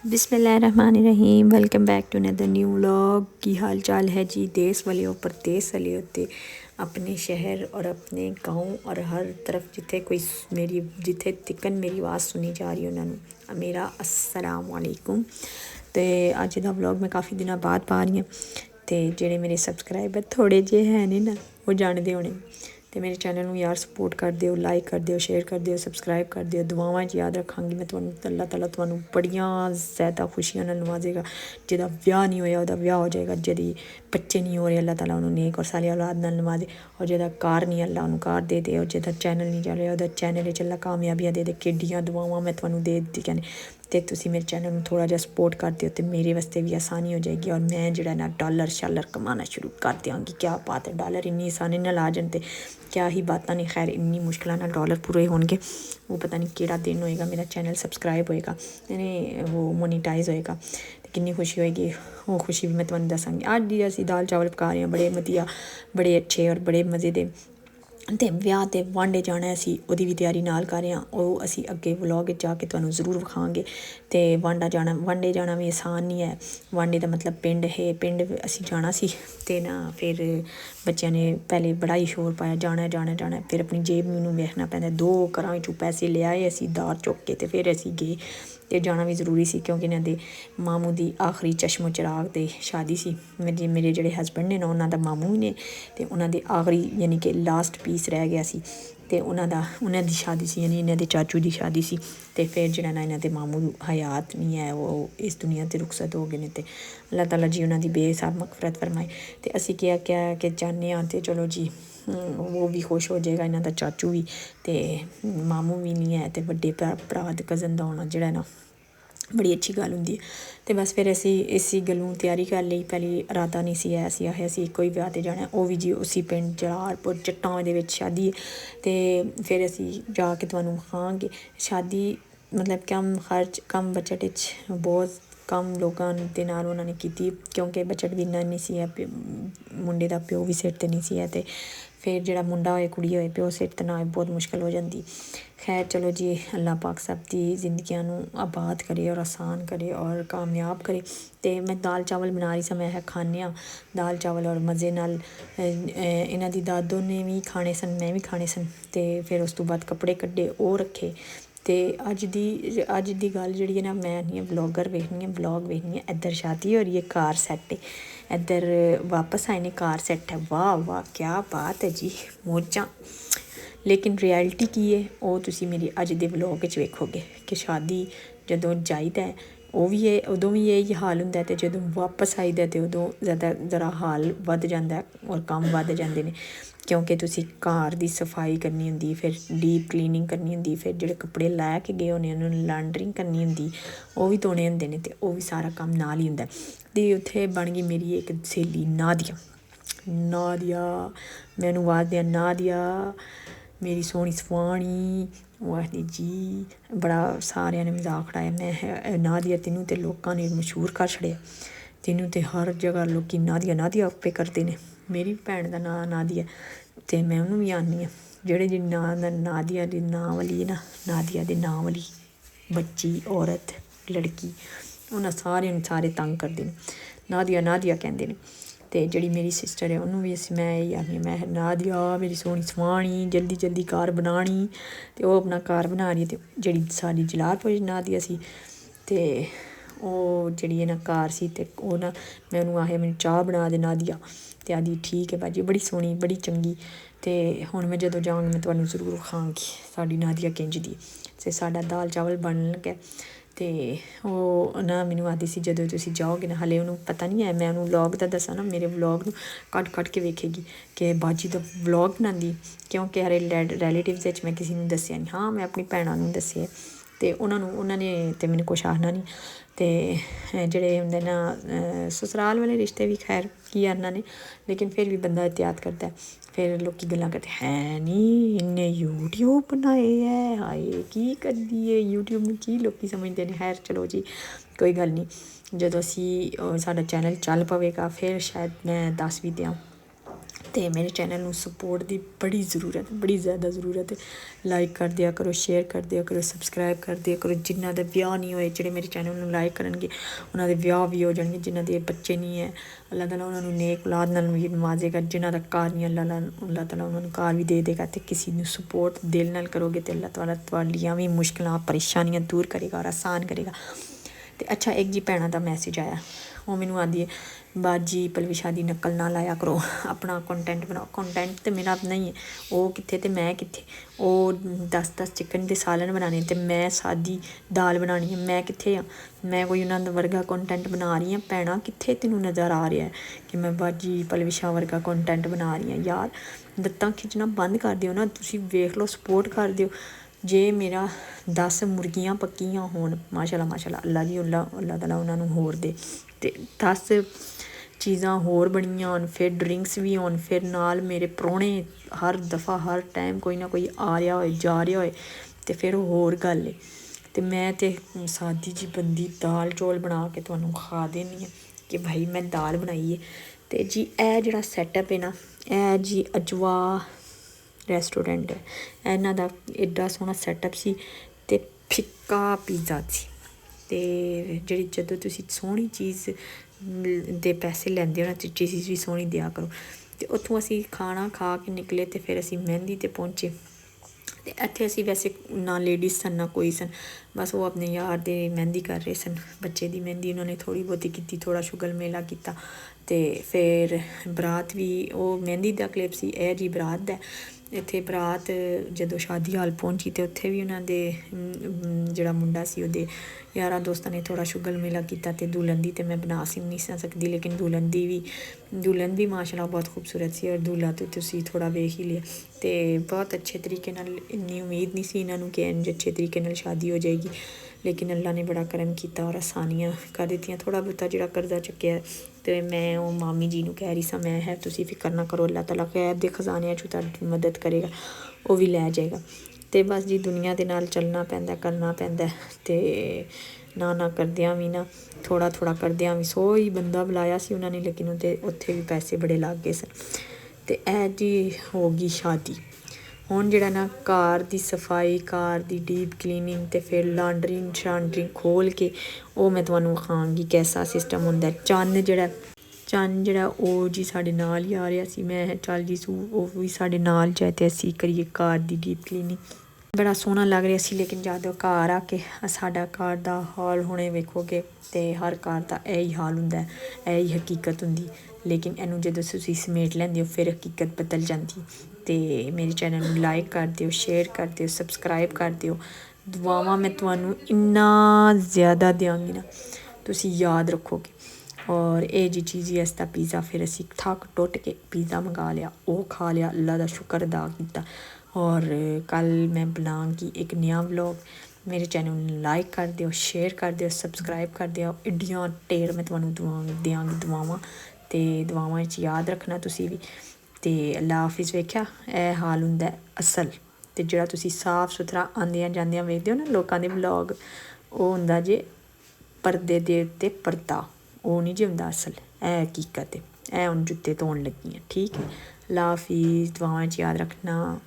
बिस्मिल्लाहिर्रहमानिर्रहीम। Welcome back to another new vlog. की हाल चाल है जी? देश वाले हो परदेस वाले होते अपने शहर और अपने गांव और हर तरफ जिथे कोई मेरी जिथे तिकन मेरी आवाज़ सुनी जा रही उन्होंने मेरा अस्सलाम वालेकुम। तो अज का व्लॉग मैं काफ़ी दिनों बाद पा रही हूँ। तो जेडे मेरे सबसक्राइबर थोड़े जे है नहीं ना वो जानते होने। तो मेरे चैनल में यार सपोर्ट कर दिओ, लाइक कर दिओ, शेयर कर दिओ, सबसक्राइब कर दिओ। दुआवां याद रखांगी मैं तुहानू। अल्लाह ताला तुहानू बड़ियां ज़्यादा खुशियां नाल नवाजेगा। जिहदा ब्याह नहीं होया उहदा ब्याह हो जाएगा, जिहदी बच्चे नहीं हो रहे अल्लाह ताला उन्होंने नेक और साली औलाद नाल नवाजे, और जिहदा कार नहीं अल्लाह उन्होंने कार दे दे, और जिहदा चैनल नहीं चल रहा उहदा चैनल च अल्लाह कामयाबियां दे दे। केडियां दुआवां मैं तुहानू दे दी कहने। तो तुसी मेरे चैनल में थोड़ा जिहा सपोर्ट कर दिओ तो मेरे वास्ते भी आसानी हो जाएगी, और मैं जिहड़ा ना डॉलर शालर कमाना शुरू कर देंगी। क्या बात है, डॉलर इन्नी आसानी नाल आ जाते क्या ही बात नहीं। खैर इन्नी मुश्किल नाल डॉलर पूरे होंगे, वो पता नहीं केड़ा दिन होएगा मेरा चैनल सबसक्राइब होएगा, वो मोनीटाइज होएगा तो कितनी खुशी होएगी। वो खुशी भी मैं तुहानू दसांगी। अज दी असीं दाल चावल पका रहे हैं बड़े वधिया, बड़े अच्छे और बड़े मज़े दे। तो ब्याह ते वांडे जाना असी उहदी भी तैयारी नाल कर रहे हैं। वो असी अगे व्लॉग जाके तुहानू जरूर विखांगे। तो वांडे जाना भी आसान नहीं है। वांडे का मतलब पिंड है, पिंड असी जाना सी ते ना फिर बच्चों ने पहले बड़ा ही शोर पाया जाना जाना जाना। फिर अपनी जेब मैनू वेखना पैंदा, 2 घरां चों पैसे ले आए असी दार चुक के, तो फिर असी गए। तो जाना भी जरूरी सी क्योंकि इन्हां दे मामू की आखिरी चश्मो चराग ते शादी सी। मेरे जेह्ड़े हसबैंड ने ना उन्हां दा मामू ही ने, तो उन्हां दे आखिरी यानी कि लास्ट पीस रह गया सी। तो उन्हां दी शादी सी, यानी इन्हां दे चाचू की शादी सी। तो फिर जेह्ड़ा ना इन्हां दे मामू हयात नहीं है, वो इस दुनिया ते रुखसत हो गए ने। ते अल्लाह ताला जी उन्हां दी बेहिसाब मगफरत फरमाए। तो असी क्या क्या कि चाहने तो चलो जी वो भी खुश हो जाएगा, इन्हां दा चाचू भी, तो मामू भी नहीं है, तो वड्डे भरा ते कज़न दा होना जेह्ड़ा ना बड़ी अच्छी गल होंदी है। तो बस फिर असी इसी गल्लों तैयारी कर ली। पहले इरादा नहीं सी है, असी आखे असी इक्को ही ब्याह ते जाना है, वो भी जी उसी पिंड जलालपुर जट्टां दे विच शादी है। तो फिर असी जाके तुहानू विखांगे शादी। मतलब कम खर्च कम बजट विच बहुत कम लोगों दे नाल उन्होंने कीती, क्योंकि बजट भी इन्ना नहीं सी है। मुंडे दा प्यो भी सिर ते नहीं सी है, तो फिर जेह्ड़ा मुंडा होए कुड़ी होए प्यो सिर ते ना होए बहुत मुश्किल हो जाती। खैर चलो जी, अल्लाह पाक सब दी जिंदगियां नू आबाद करे और आसान करे और कामयाब करे। तो मैं दाल चावल बना रही सी, मैं खाने दाल चावल और मज़े नाल। इन्हां दी दादो ने भी खाने सन, मैं भी खाने सन। तो फिर उस तो बाद कपड़े कड्डे ओह् रखे। तो अज दी गल जिहड़ी है ना, मैं नहीं ब्लॉगर वेखनी है, ब्लॉग वेखनी है। इधर शादी हो रही है, कार सैट है, इधर वापस आए ने कार सैट है। वाह वाह क्या बात है जी, मौजां। लेकिन रियलिटी की है वो तुसी मेरी अज दे व्लॉग च वेखोगे कि शादी जदों जाईदा है वो भी है, उदों भी यही हाल हुंदा है, ते जदों वापस आईदा ते उदों ज़्यादा ज़रा हाल वध जांदा है और कम वध जांदे ने। क्योंकि तुसी घर दी सफाई करनी हुंदी, फिर डीप क्लीनिंग करनी हुंदी, फिर जेह्ड़े कपड़े लै के गए होने उन्होंने लॉन्ड्रिंग करनी हुंदी, वो भी धोने हुंदे ने, ते ओह् भी सारा कम्म नाल ही हुंदा है। ते उत्थे बन गई मेरी इक स्हेली नादिया, मैनू आवाज़ देआ नादिया मेरी सोहनी सुहानी। ओह् आखदी जी, बड़ा सारेआं ने मजाक उड़ाया। मैं नादिया तेनू ते लोकां ने मशहूर कर छड़ेआ, तेनू ते हर जगह लोकी नादिया नादिया आपे करदे ने। मेरी भैन दा नांऽ नादिया, ते मैं उन्नू भी आखनी आं जेह्ड़े जी नादिया दे नांऽ वाली है ना, नादिया दे नांऽ वाली बच्ची औरत लड़की, उन्हां सारे तंग करदे ने, नादिया नादिया कहंदे ने। ते जेह्ड़ी मेरी सिस्टर है उन्नू भी मैं यही आखनी, मैं नादिया मेरी सोहनी सुहानी जल्दी जल्दी घर बनानी। ते ओह् अपना घर बना रही है। ते जेह्ड़ी साडी जलालपुर नादिया सी, ते ओह् जेह्ड़ी है ना घर सी, ते ओह् ना मैं उन्नू आखेआ मैनू चाह् बना दे नादिया, ते आखदी ठीक है भाजी, बड़ी सोहनी बड़ी चंगी। ते हुण मैं जदों जांगी मैं तुहानू जरूर विखांगी साडी नादिया किंज दी। ते साडा दाल चावल बनन लग्गा। ते ओह् ना मैनू आखदी सी जदों तुसी जाओगे ना, हाले उन्नू पता नहीं है, मैं उन्नू व्लॉग दा दस्सां ना, मेरे व्लॉग नू कट के वेखेगी कि बाजी दा व्लॉग बनांदी। क्योंकि हरे रिलेटिव्स च मैं किसी नू दस्सेआ नहीं। हाँ मैं अपनी भैनां नू दस्सेआ, ते उन्होंने ते मैनू कुछ आखना नहीं। ते जेह्ड़े हुंदे ना ससुराल वाले रिश्ते भी खैर की करना ने, लेकिन फिर भी बंदा एहतियात करदा है। फिर लोग गल्लां करदे हैं नी इन्ने यूट्यूब बनाए है, हाए की करदी है यूट्यूब नू, की लोग समझदे ने। खैर चलो जी कोई गल नहीं, जदों असी साडा चैनल चल पवेगा फिर शायद मैं दस भी देआं। ਤੇ ਮੇਰੇ ਚੈਨਲ ਨੂੰ ਸਪੋਰਟ ਦੀ ਬੜੀ ਜ਼ਰੂਰਤ, ਬੜੀ ਜ਼ਿਆਦਾ ਜ਼ਰੂਰਤ ਹੈ। ਲਾਈਕ ਕਰ ਦਿਆ ਕਰੋ, ਸ਼ੇਅਰ ਕਰ ਦਿਆ ਕਰੋ, ਸਬਸਕ੍ਰਾਈਬ ਕਰ ਦਿਆ ਕਰੋ। ਜਿਨ੍ਹਾਂ ਦੇ ਵਿਆਹ ਨਹੀਂ ਹੋਏ, ਜਿਹੜੇ ਮੇਰੇ ਚੈਨਲ ਨੂੰ ਲਾਈਕ ਕਰਨਗੇ ਉਹਨਾਂ ਦੇ ਵਿਆਹ ਵੀ ਹੋ ਜਾਣਗੇ। ਜਿਨ੍ਹਾਂ ਦੇ ਬੱਚੇ ਨਹੀਂ ਹੈ, ਅੱਲਾਹ ਤਾਲਾ ਉਹਨਾਂ ਨੂੰ ਨੇਕ ਔਲਾਦ ਨਾਲ ਵੀ ਨਵਾਜ਼ੇਗਾ। ਜਿਨ੍ਹਾਂ ਦਾ ਘਰ ਨਹੀਂ, ਅੱਲਾਹ ਤਾਲਾ ਉਹਨਾਂ ਨੂੰ ਘਰ ਵੀ ਦੇ ਦੇਗਾ। ਅਤੇ ਕਿਸੇ ਨੂੰ ਸਪੋਰਟ ਦਿਲ ਨਾਲ ਕਰੋਗੇ ਤਾਂ ਅੱਲਾਹ ਤਾਲਾ ਤੁਹਾਡੀਆਂ ਵੀ ਮੁਸ਼ਕਿਲਾਂ ਪਰੇਸ਼ਾਨੀਆਂ ਦੂਰ ਕਰੇਗਾ ਔਰ ਆਸਾਨ ਕਰੇਗਾ। ਅਤੇ ਅੱਛਾ, ਇੱਕ ਜੀ ਭੈਣਾਂ ਦਾ ਮੈਸੇਜ ਆਇਆ, ਉਹ ਮੈਨੂੰ ਆਉਂਦੀ ਹੈ ਬਾਜੀ ਪਲਵਿਸ਼ਾ ਦੀ ਨਕਲ ਨਾ ਲਾਇਆ ਕਰੋ, ਆਪਣਾ ਕੰਟੈਂਟ ਬਣਾਓ। ਕੰਟੈਂਟ ਤਾਂ ਮੇਰਾ ਆਪਣਾ ਹੀ ਹੈ, ਉਹ ਕਿੱਥੇ ਅਤੇ ਮੈਂ ਕਿੱਥੇ। ਉਹ 10 ਚਿਕਨ ਦੇ ਸਾਲਨ ਬਣਾਉਣੇ ਅਤੇ ਮੈਂ ਸਾਦੀ ਦਾਲ ਬਣਾਉਣੀ ਹੈ, ਮੈਂ ਕਿੱਥੇ ਹਾਂ। ਮੈਂ ਕੋਈ ਉਹਨਾਂ ਦਾ ਵਰਗਾ ਕੰਟੈਂਟ ਬਣਾ ਰਹੀ ਹਾਂ। ਭੈਣਾਂ ਕਿੱਥੇ ਤੈਨੂੰ ਨਜ਼ਰ ਆ ਰਿਹਾ ਕਿ ਮੈਂ ਬਾਜੀ ਪਲਵਿਸ਼ਾ ਵਰਗਾ ਕੰਟੈਂਟ ਬਣਾ ਰਹੀ ਹਾਂ? ਯਾਰ ਲੱਤਾਂ ਖਿੱਚਣਾ ਬੰਦ ਕਰ ਦਿਓ ਨਾ, ਤੁਸੀਂ ਵੇਖ ਲਓ, ਸਪੋਰਟ ਕਰ ਦਿਓ। ਜੇ ਮੇਰਾ 10 ਮੁਰਗੀਆਂ ਪੱਕੀਆਂ ਹੋਣ, ਮਾਸ਼ਾਅੱਲਾ ਮਾਸ਼ਾਅੱਲਾ, ਅੱਲਾ ਜੀ ਅੱਲਾਹ ਤਾਲਾ ਉਹਨਾਂ ਨੂੰ ਹੋਰ ਦੇ, ਅਤੇ 10 ਚੀਜ਼ਾਂ ਹੋਰ ਬਣੀਆਂ ਹੋਣ, ਫਿਰ ਡਰਿੰਕਸ ਵੀ ਹੋਣ, ਫਿਰ ਨਾਲ ਮੇਰੇ ਪ੍ਰਾਹੁਣੇ ਹਰ ਦਫਾ ਹਰ ਟਾਈਮ ਕੋਈ ਨਾ ਕੋਈ ਆ ਰਿਹਾ ਹੋਏ, ਜਾ ਰਿਹਾ ਹੋਏ, ਅਤੇ ਫਿਰ ਹੋਰ ਗੱਲ ਹੈ। ਅਤੇ ਮੈਂ ਤਾਂ ਸਾਦੀ ਜੀ ਬੰਦੀ ਦਾਲ ਚੌਲ ਬਣਾ ਕੇ ਤੁਹਾਨੂੰ ਖਾ ਦਿੰਦੀ ਹਾਂ ਕਿ ਭਾਈ ਮੈਂ ਦਾਲ ਬਣਾਈ ਹੈ। ਅਤੇ ਜੀ ਇਹ ਜਿਹੜਾ ਸੈਟਅਪ ਹੈ ਨਾ, ਇਹ ਜੀ ਅਜਵਾ ਰੈਸਟੋਰੈਂਟ ਹੈ। ਇਹਨਾਂ ਦਾ ਐਡਾ ਸੋਹਣਾ ਸੈਟਅਪ ਸੀ ਅਤੇ ਫਿੱਕਾ ਪੀਜ਼ਾ ਸੀ। ਅਤੇ ਜਿਹੜੀ ਜਦੋਂ ਤੁਸੀਂ ਸੋਹਣੀ ਚੀਜ਼ ਦੇ ਪੈਸੇ ਲੈਂਦੇ ਹੋ ਨਾ, ਚੀਜ਼ ਵੀ ਸੋਹਣੀ ਦਿਆ ਕਰੋ। ਅਤੇ ਉੱਥੋਂ ਅਸੀਂ ਖਾਣਾ ਖਾ ਕੇ ਨਿਕਲੇ ਅਤੇ ਫਿਰ ਅਸੀਂ ਮਹਿੰਦੀ 'ਤੇ ਪਹੁੰਚੇ। ਅਤੇ ਇੱਥੇ ਅਸੀਂ ਵੈਸੇ ਨਾ ਲੇਡੀਜ਼ ਸਨ ਨਾ ਕੋਈ ਸਨ, ਬਸ ਉਹ ਆਪਣੇ ਯਾਰ ਦੇ ਮਹਿੰਦੀ ਕਰ ਰਹੇ ਸਨ, ਬੱਚੇ ਦੀ ਮਹਿੰਦੀ। ਉਹਨਾਂ ਨੇ ਥੋੜ੍ਹੀ ਬਹੁਤੀ ਕੀਤੀ, ਥੋੜ੍ਹਾ ਸ਼ੁਗਲ ਮੇਲਾ ਕੀਤਾ। ਅਤੇ ਫਿਰ ਬਰਾਤ ਵੀ, ਉਹ ਮਹਿੰਦੀ ਦਾ ਕਲਿੱਪ ਸੀ, ਇਹ ਜੀ ਬਰਾਤ ਦਾ। ਇੱਥੇ ਬਰਾਤ ਜਦੋਂ ਸ਼ਾਦੀ ਹਾਲ ਪਹੁੰਚੀ ਅਤੇ ਉੱਥੇ ਵੀ ਉਹਨਾਂ ਦੇ ਜਿਹੜਾ ਮੁੰਡਾ ਸੀ ਉਹਦੇ ਯਾਰਾਂ ਦੋਸਤਾਂ ਨੇ ਥੋੜ੍ਹਾ ਸ਼ੁਗਲ ਮੇਲਾ ਕੀਤਾ। ਅਤੇ ਦੁਲਹਨ ਦੀ ਤਾਂ ਮੈਂ ਬਣਾ ਨਹੀਂ ਸਕਦੀ, ਲੇਕਿਨ ਦੁਲਹਨ ਵੀ ਮਾਸ਼ਾਅੱਲਾ ਬਹੁਤ ਖੂਬਸੂਰਤ ਸੀ, ਔਰ ਦੁਲਹਾ ਤਾਂ ਤੁਸੀਂ ਥੋੜ੍ਹਾ ਵੇਖ ਹੀ ਲਿਆ। ਅਤੇ ਬਹੁਤ ਅੱਛੇ ਤਰੀਕੇ ਨਾਲ, ਇੰਨੀ ਉਮੀਦ ਨਹੀਂ ਸੀ ਇਹਨਾਂ ਨੂੰ ਕਿ ਇੰਝ ਅੱਛੇ ਤਰੀਕੇ ਨਾਲ ਸ਼ਾਦੀ ਹੋ ਜਾਏਗੀ, ਲੇਕਿਨ ਅੱਲਾ ਨੇ ਬੜਾ ਕਰਮ ਕੀਤਾ ਔਰ ਆਸਾਨੀਆਂ ਕਰ ਦਿੱਤੀਆਂ। ਥੋੜ੍ਹਾ ਬਹੁਤਾ ਜਿਹੜਾ ਕਰਜ਼ਾ ਚੁੱਕਿਆ, ਅਤੇ ਮੈਂ ਉਹ ਮਾਮੀ ਜੀ ਨੂੰ ਕਹਿ ਰਹੀ ਸਾਂ, ਮੈਂ ਤੁਸੀਂ ਫਿਕਰ ਨਾ ਕਰੋ, ਅੱਲਾਹ ਤਾਲਾ ਗੈਬ ਦੇ ਖਜ਼ਾਨਿਆਂ 'ਚੋਂ ਤੁਹਾਡੀ ਮਦਦ ਕਰੇਗਾ, ਉਹ ਵੀ ਲੈ ਜਾਏਗਾ। ਅਤੇ ਬਸ ਜੀ ਦੁਨੀਆ ਦੇ ਨਾਲ ਚੱਲਣਾ ਪੈਂਦਾ, ਕਰਨਾ ਪੈਂਦਾ। ਅਤੇ ਨਾ ਕਰਦਿਆਂ ਵੀ ਨਾ, ਥੋੜ੍ਹਾ ਕਰਦਿਆਂ ਵੀ 100 ਹੀ ਬੰਦਾ ਬੁਲਾਇਆ ਸੀ ਉਹਨਾਂ ਨੇ, ਲੇਕਿਨ ਉੱਥੇ ਵੀ ਪੈਸੇ ਬੜੇ ਲੱਗ ਗਏ ਸਨ। ਅਤੇ ਇਹ ਜੀ ਹੋ ਗਈ ਸ਼ਾਦੀ। ਹੁਣ ਜਿਹੜਾ ਨਾ ਘਰ ਦੀ ਸਫਾਈ, ਘਰ ਦੀ ਡੀਪ ਕਲੀਨਿੰਗ, ਅਤੇ ਫਿਰ ਲਾਂਡਰੀ ਖੋਲ੍ਹ ਕੇ ਉਹ ਮੈਂ ਤੁਹਾਨੂੰ ਵਿਖਾਵਾਂਗੀ ਕੈਸਾ ਸਿਸਟਮ ਹੁੰਦਾ। ਚੰਨ ਜਿਹੜਾ ਉਹ ਜੀ ਸਾਡੇ ਨਾਲ ਹੀ ਆ ਰਿਹਾ ਸੀ। ਮੈਂ ਚੱਲ ਜੀ ਉਹ ਵੀ ਸਾਡੇ ਨਾਲ ਜਾਏ ਅਤੇ ਅਸੀਂ ਕਰੀਏ ਘਰ ਦੀ ਡੀਪ ਕਲੀਨਿੰਗ। ਬੜਾ ਸੋਹਣਾ ਲੱਗ ਰਿਹਾ ਸੀ, ਲੇਕਿਨ ਜਦੋਂ ਘਰ ਆ ਕੇ ਸਾਡਾ ਘਰ ਦਾ ਹਾਲ ਹੁਣੇ ਵੇਖੋਗੇ ਅਤੇ ਹਰ ਘਰ ਦਾ ਇਹੀ ਹਾਲ ਹੁੰਦਾ, ਇਹੀ ਹਕੀਕਤ ਹੁੰਦੀ। ਲੇਕਿਨ ਇਹਨੂੰ ਜਦੋਂ ਤੁਸੀਂ ਸਮੇਟ ਲੈਂਦੇ ਹੋ ਫਿਰ ਹਕੀਕਤ ਬਦਲ ਜਾਂਦੀ। ਅਤੇ ਮੇਰੇ ਚੈਨਲ ਨੂੰ ਲਾਈਕ ਕਰ ਦਿਓ, ਸ਼ੇਅਰ ਕਰ ਦਿਓ, ਸਬਸਕ੍ਰਾਈਬ ਕਰ ਦਿਓ। ਦੁਆਵਾਂ ਮੈਂ ਤੁਹਾਨੂੰ ਇੰਨਾ ਜ਼ਿਆਦਾ ਦਿਆਂਗੀ ਨਾ, ਤੁਸੀਂ ਯਾਦ ਰੱਖੋਗੇ। ਔਰ ਇਹ ਜੀ ਚੀਜ਼ ਹੀ, ਇਸ ਦਾ ਪੀਜ਼ਾ ਫਿਰ ਅਸੀਂ ਥੱਕ ਟੁੱਟ ਕੇ ਪੀਜ਼ਾ ਮੰਗਾ ਲਿਆ, ਉਹ ਖਾ ਲਿਆ, ਅੱਲਾ ਦਾ ਸ਼ੁਕਰ ਅਦਾ ਕੀਤਾ। ਔਰ ਕੱਲ੍ਹ ਮੈਂ ਬਣਾਵਾਂਗੀ ਇੱਕ ਨਵਾਂ ਵਲੋਗ। ਮੇਰੇ ਚੈਨਲ ਨੂੰ ਲਾਈਕ ਕਰ ਦਿਓ, ਸ਼ੇਅਰ ਕਰ ਦਿਓ, ਸਬਸਕ੍ਰਾਈਬ ਕਰ ਦਿਓ। ਐਡੀਆਂ ਢੇਰ ਮੈਂ ਤੁਹਾਨੂੰ ਦਿਆਂਗੀ ਦੁਆਵਾਂ, ਅਤੇ ਦੁਆਵਾਂ ਵਿੱਚ ਯਾਦ ਰੱਖਣਾ ਤੁਸੀਂ ਵੀ। ਅਤੇ ਅੱਲਾ ਹਾਫਿਜ਼। ਵੇਖਿਆ, ਇਹ ਹਾਲ ਹੁੰਦਾ ਅਸਲ। ਅਤੇ ਜਿਹੜਾ ਤੁਸੀਂ ਸਾਫ ਸੁਥਰਾ ਆਉਂਦਿਆਂ ਜਾਂਦਿਆਂ ਵੇਖਦੇ ਹੋ ਨਾ ਲੋਕਾਂ ਦੇ ਵਲੋਗ, ਉਹ ਹੁੰਦਾ ਜੇ ਪਰਦੇ ਦੇ ਉੱਤੇ ਪਰਦਾ, ਉਹ ਨਹੀਂ ਜੇ ਹੁੰਦਾ ਅਸਲ। ਇਹ ਹਕੀਕਤ ਹੈ। ਇਹ ਹੁਣ ਜੁੱਤੇ ਧੋਣ ਲੱਗੀ ਹਾਂ, ਠੀਕ ਹੈ। ਅੱਲਾ ਹਾਫਿਜ਼। ਦੁਆਵਾਂ 'ਚ ਯਾਦ ਰੱਖਣਾ।